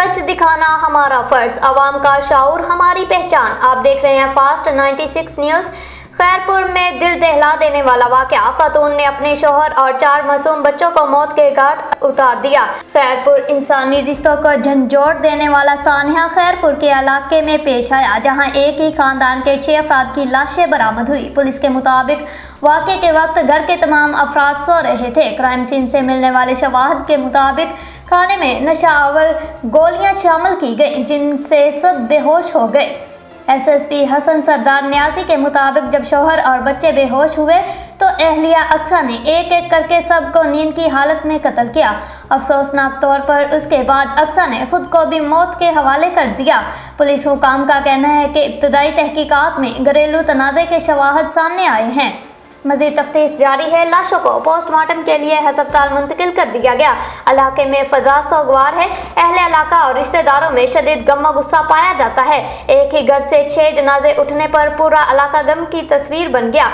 سچ دکھانا ہمارا فرض، عوام کا شعور ہماری پہچان۔ آپ دیکھ رہے ہیں فاسٹ 96 نیوز۔ خیرپور میں دل دہلا دینے والا واقعہ، خاتون نے اپنے شوہر اور 4 معصوم بچوں کو موت کے گھاٹ اتار دیا۔ خیرپور انسانی رشتوں کو جھنجھوڑ دینے والا سانحہ خیرپور کے علاقے میں پیش آیا، جہاں ایک ہی خاندان کے 6 افراد کی لاشیں برآمد ہوئی۔ پولیس کے مطابق واقعے کے وقت گھر کے تمام افراد سو رہے تھے۔ کرائم سین سے ملنے والے شواہد کے مطابق کھانے میں نشہ آور گولیاں شامل کی گئیں، جن سے سب بے ہوش ہو گئے۔ ایس ایس پی حسن سردار نیازی کے مطابق جب شوہر اور بچے بے ہوش ہوئے تو اہلیہ اقصیٰ نے ایک ایک کر کے سب کو نیند کی حالت میں قتل کیا۔ افسوسناک طور پر اس کے بعد اقصیٰ نے خود کو بھی موت کے حوالے کر دیا۔ پولیس حکام کا کہنا ہے کہ ابتدائی تحقیقات میں گھریلو تنازع کے شواہد سامنے آئے ہیں۔ مزید تفتیش جاری ہے۔ لاشوں کو پوسٹ مارٹم کے لیے ہسپتال منتقل کر دیا گیا۔ علاقے میں فضا سوگوار ہے۔ اہل علاقہ اور رشتہ داروں میں شدید غم و غصہ پایا جاتا ہے۔ ایک ہی گھر سے 6 جنازے اٹھنے پر پورا علاقہ غم کی تصویر بن گیا۔